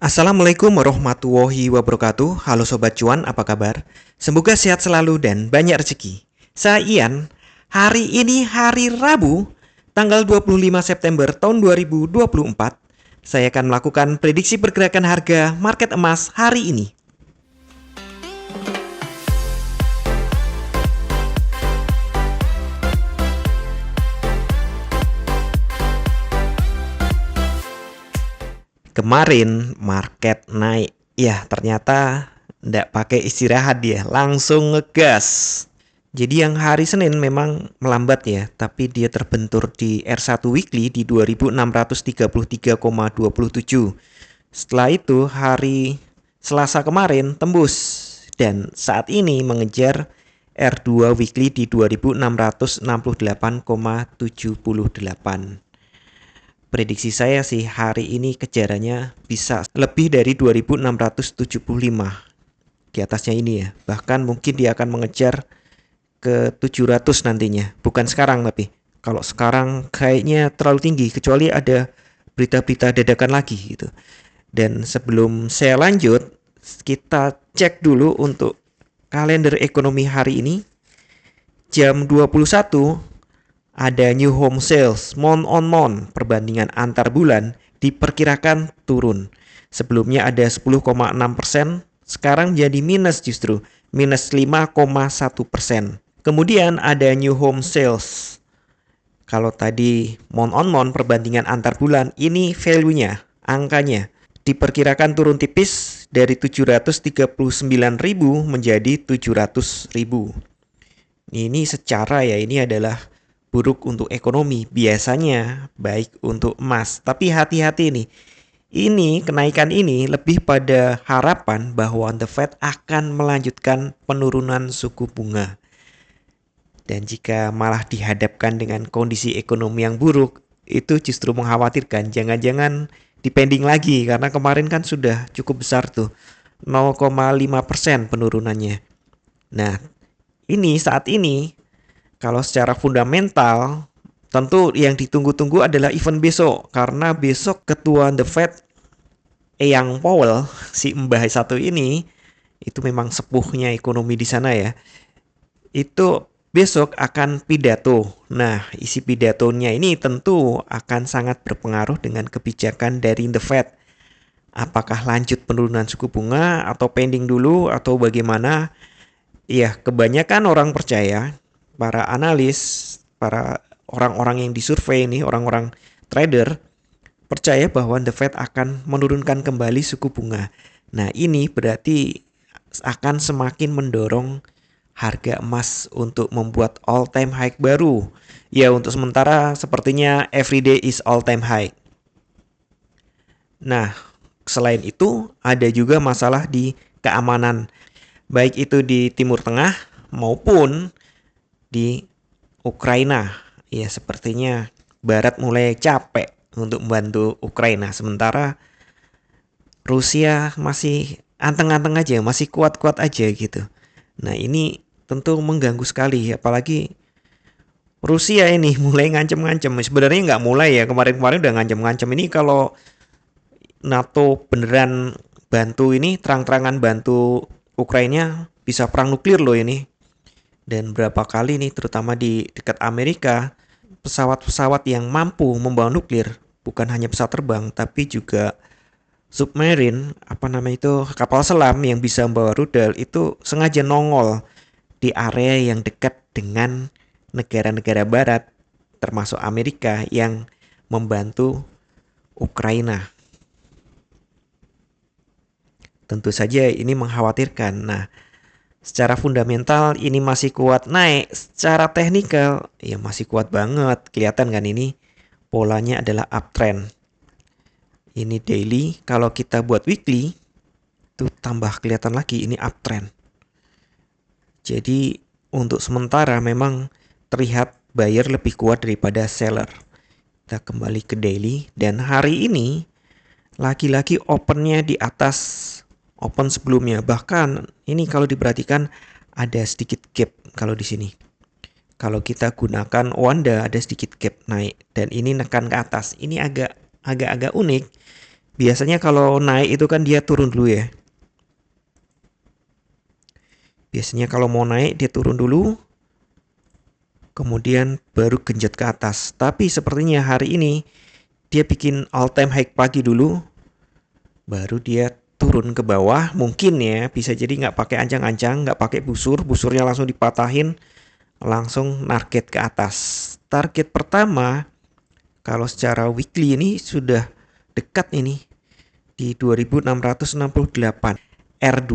Assalamualaikum warahmatullahi wabarakatuh. Halo Sobat Cuan, apa kabar? Semoga sehat selalu dan banyak rezeki. Saya Ian, hari ini hari Rabu, tanggal 25 September tahun 2024. Saya akan melakukan prediksi pergerakan harga market emas hari ini. Kemarin market naik. Ya, ternyata nggak pakai istirahat dia, langsung ngegas. Jadi yang hari Senin memang melambat ya, tapi dia terbentur di R1 weekly di 2633,27. Setelah itu hari Selasa kemarin tembus dan saat ini mengejar R2 weekly di 2668,78. Prediksi saya sih hari ini kejarannya bisa lebih dari 2675 di atasnya ini ya. Bahkan mungkin dia akan mengejar ke 700 nantinya. Bukan sekarang tapi kalau sekarang kayaknya terlalu tinggi kecuali ada berita-berita dadakan lagi gitu. Dan sebelum saya lanjut, kita cek dulu untuk kalender ekonomi hari ini. Jam 21 ada new home sales month on month, perbandingan antar bulan diperkirakan turun. Sebelumnya ada 10,6%, sekarang jadi minus justru, minus 5,1%. Kemudian ada new home sales. Kalau tadi month on month, perbandingan antar bulan, ini value-nya, angkanya diperkirakan turun tipis dari 739.000 menjadi 700.000. Ini secara ya, ini adalah buruk untuk ekonomi, biasanya baik untuk emas. Tapi hati-hati nih, ini kenaikan ini lebih pada harapan bahwa The Fed akan melanjutkan penurunan suku bunga. Dan jika malah dihadapkan dengan kondisi ekonomi yang buruk, itu justru mengkhawatirkan. Jangan-jangan dipending lagi, karena kemarin kan sudah cukup besar tuh, 0,5% penurunannya. Nah, ini saat ini kalau secara fundamental, tentu yang ditunggu-tunggu adalah event besok. Karena besok ketua The Fed, Yang Powell, si Mbah satu ini, itu memang sepuhnya ekonomi di sana ya. Itu besok akan pidato. Nah, isi pidatonya ini tentu akan sangat berpengaruh dengan kebijakan dari The Fed. Apakah lanjut penurunan suku bunga atau pending dulu atau bagaimana? Ya, kebanyakan orang percaya, para analis, para orang-orang yang disurvei ini, orang-orang trader, percaya bahwa The Fed akan menurunkan kembali suku bunga. Nah, ini berarti akan semakin mendorong harga emas untuk membuat all time high baru. Ya, untuk sementara sepertinya everyday is all time high. Nah, selain itu ada juga masalah di keamanan, baik itu di Timur Tengah maupun di Ukraina. Ya, sepertinya Barat mulai capek untuk membantu Ukraina, sementara Rusia masih anteng-anteng aja, masih kuat-kuat aja gitu. Nah, ini tentu mengganggu sekali, apalagi Rusia ini mulai ngancem-ngancem. Sebenarnya nggak mulai ya, kemarin-kemarin udah ngancem-ngancem. Ini kalau NATO beneran bantu ini, terang-terangan bantu Ukraina, bisa perang nuklir loh ini. Dan berapa kali nih, terutama di dekat Amerika, pesawat-pesawat yang mampu membawa nuklir, bukan hanya pesawat terbang, tapi juga submarine, kapal selam yang bisa membawa rudal, itu sengaja nongol di area yang dekat dengan negara-negara barat, termasuk Amerika yang membantu Ukraina. Tentu saja ini mengkhawatirkan. Nah, secara fundamental ini masih kuat naik, secara teknikal ya masih kuat banget. Kelihatan kan ini polanya adalah uptrend. Ini daily, kalau kita buat weekly itu tambah kelihatan lagi ini uptrend. Jadi untuk sementara memang terlihat buyer lebih kuat daripada seller. Kita kembali ke daily dan hari ini lagi-lagi opennya di atas open sebelumnya. Bahkan ini kalau diperhatikan ada sedikit gap kalau di sini. Kalau kita gunakan Wanda ada sedikit gap naik dan ini nekan ke atas. Ini agak unik. Biasanya kalau naik itu kan dia turun dulu ya. Biasanya kalau mau naik dia turun dulu, kemudian baru genjot ke atas. Tapi sepertinya hari ini dia bikin all time high pagi dulu, baru dia turun ke bawah. Mungkin ya bisa jadi nggak pakai ancang-ancang, nggak pakai busurnya langsung dipatahin, langsung target ke atas. Target pertama kalau secara weekly ini sudah dekat ini di 2668 R2.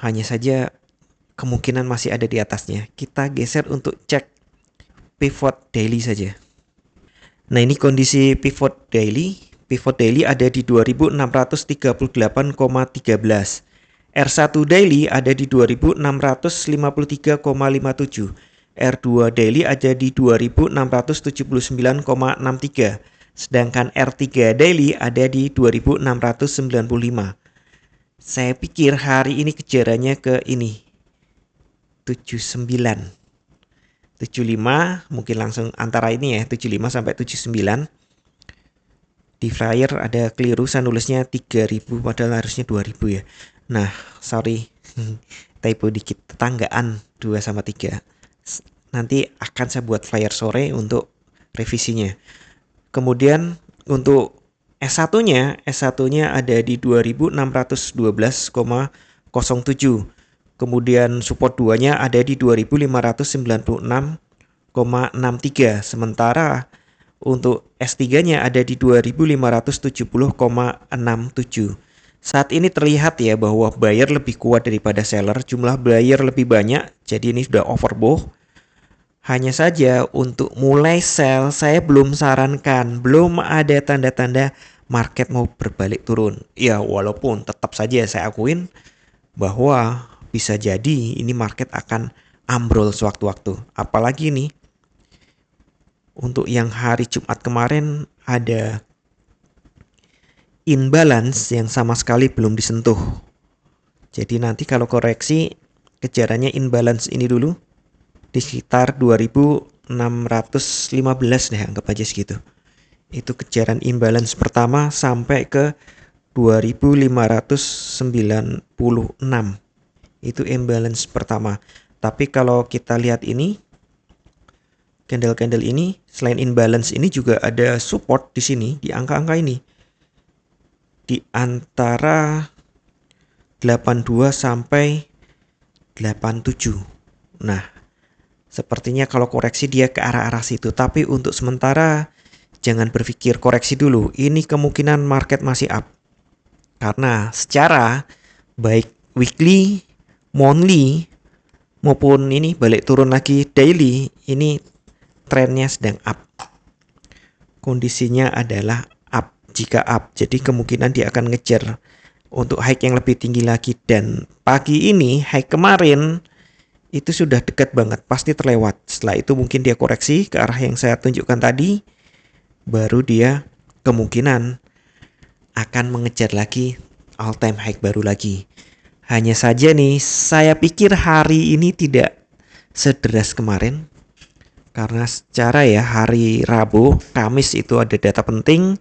Hanya saja kemungkinan masih ada di atasnya. Kita geser untuk cek pivot daily saja. Nah, ini kondisi pivot daily. Pivot daily ada di 2638,13. R1 daily ada di 2653,57. R2 daily ada di 2679,63. Sedangkan R3 daily ada di 2695. Saya pikir hari ini kejarannya ke ini 79. 75 mungkin langsung antara ini ya, 75 sampai 79. Di flyer ada keliru, saya nulisnya 3000 padahal harusnya 2000 ya. Nah, sorry. Typo dikit, tetanggaan 2 sama 3. Nanti akan saya buat flyer sore untuk revisinya. Kemudian untuk S1-nya ada di 2612,07. Kemudian support 2-nya ada di 2596,63. Sementara untuk S3-nya ada di 2570,67. Saat ini terlihat ya bahwa buyer lebih kuat daripada seller. Jumlah buyer lebih banyak, jadi ini sudah overbought. Hanya saja untuk mulai sell saya belum sarankan, belum ada tanda-tanda market mau berbalik turun. Ya walaupun tetap saja saya akuin bahwa bisa jadi ini market akan ambrol sewaktu-waktu. Apalagi nih untuk yang hari Jumat kemarin ada imbalance yang sama sekali belum disentuh. Jadi nanti kalau koreksi kejarannya imbalance ini dulu di sekitar 2615 deh, anggap aja segitu. Itu kejaran imbalance pertama sampai ke 2596. Itu imbalance pertama. Tapi kalau kita lihat ini candle-candle ini selain imbalance ini juga ada support di sini di angka-angka ini. Di antara 82 sampai 87. Nah, sepertinya kalau koreksi dia ke arah-arah situ. Tapi untuk sementara jangan berpikir koreksi dulu. Ini kemungkinan market masih up. Karena secara baik weekly, monthly maupun ini balik turun lagi daily, ini trennya sedang up. Kondisinya adalah up. Jika up, jadi kemungkinan dia akan ngejar untuk high yang lebih tinggi lagi. Dan pagi ini high kemarin itu sudah dekat banget, pasti terlewat. Setelah itu mungkin dia koreksi ke arah yang saya tunjukkan tadi, baru dia kemungkinan akan mengejar lagi all time high baru lagi. Hanya saja nih, saya pikir hari ini tidak sederas kemarin. Karena secara ya hari Rabu, Kamis itu ada data penting.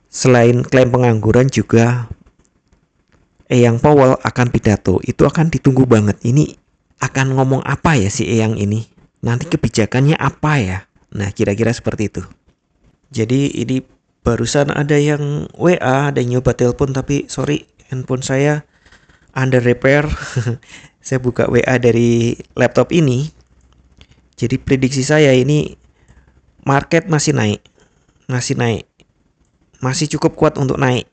Selain klaim pengangguran juga Eyang Powell akan pidato. Itu akan ditunggu banget. Ini akan ngomong apa ya si Eyang ini? Nanti kebijakannya apa ya? Nah, kira-kira seperti itu. Jadi ini barusan ada yang WA, ada yang nyoba telepon, tapi sorry, handphone saya under repair. Saya buka WA dari laptop ini. Jadi prediksi saya ini market masih naik. Masih cukup kuat untuk naik.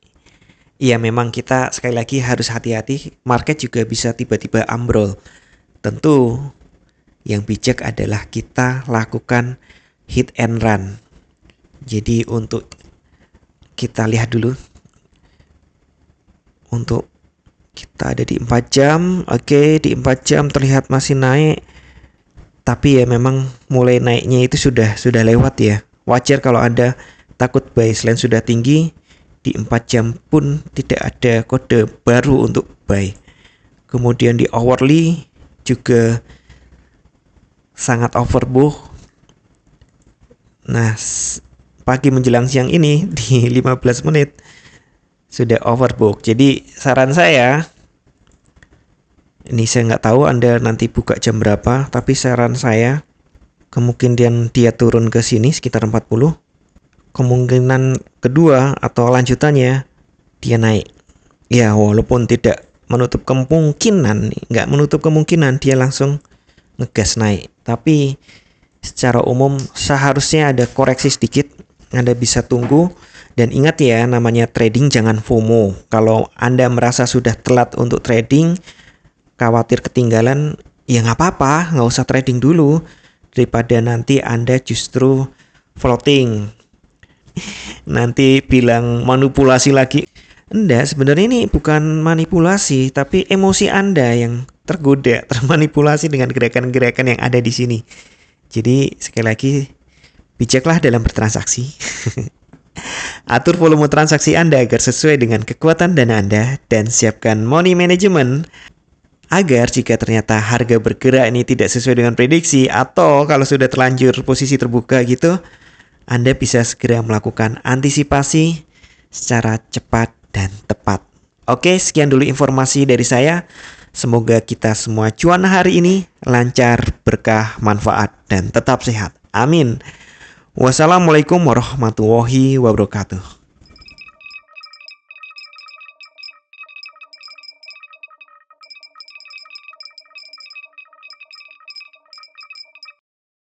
Iya, memang kita sekali lagi harus hati-hati. Market juga bisa tiba-tiba ambrol. Tentu yang bijak adalah kita lakukan hit and run. Jadi untuk kita lihat dulu. Untuk kita ada di 4 jam. Oke, di 4 jam terlihat masih naik. Tapi ya memang mulai naiknya itu sudah lewat ya. Wajar kalau Anda takut buy selain sudah tinggi. Di 4 jam pun tidak ada kode baru untuk buy. Kemudian di hourly juga sangat overbought. Nah, pagi menjelang siang ini di 15 menit sudah overbook. Jadi saran saya, ini saya nggak tahu Anda nanti buka jam berapa, tapi saran saya kemungkinan dia turun ke sini sekitar 40. Kemungkinan kedua atau lanjutannya dia naik. Ya, walaupun tidak menutup kemungkinan, nggak menutup kemungkinan dia langsung ngegas naik. Tapi secara umum seharusnya ada koreksi sedikit. Anda bisa tunggu. Dan ingat ya, namanya trading jangan FOMO. Kalau Anda merasa sudah telat untuk trading, khawatir ketinggalan, ya nggak apa-apa, nggak usah trading dulu. Daripada nanti Anda justru floating. Nanti bilang manipulasi lagi. Enggak, sebenarnya ini bukan manipulasi, tapi emosi Anda yang tergoda, termanipulasi dengan gerakan-gerakan yang ada di sini. Jadi sekali lagi, bijaklah dalam bertransaksi. Atur volume transaksi Anda agar sesuai dengan kekuatan dana Anda dan siapkan money management agar jika ternyata harga bergerak ini tidak sesuai dengan prediksi atau kalau sudah terlanjur posisi terbuka gitu, Anda bisa segera melakukan antisipasi secara cepat dan tepat. Oke, sekian dulu informasi dari saya. Semoga kita semua cuan hari ini lancar, berkah, manfaat, dan tetap sehat. Amin. Wassalamualaikum warahmatullahi wabarakatuh.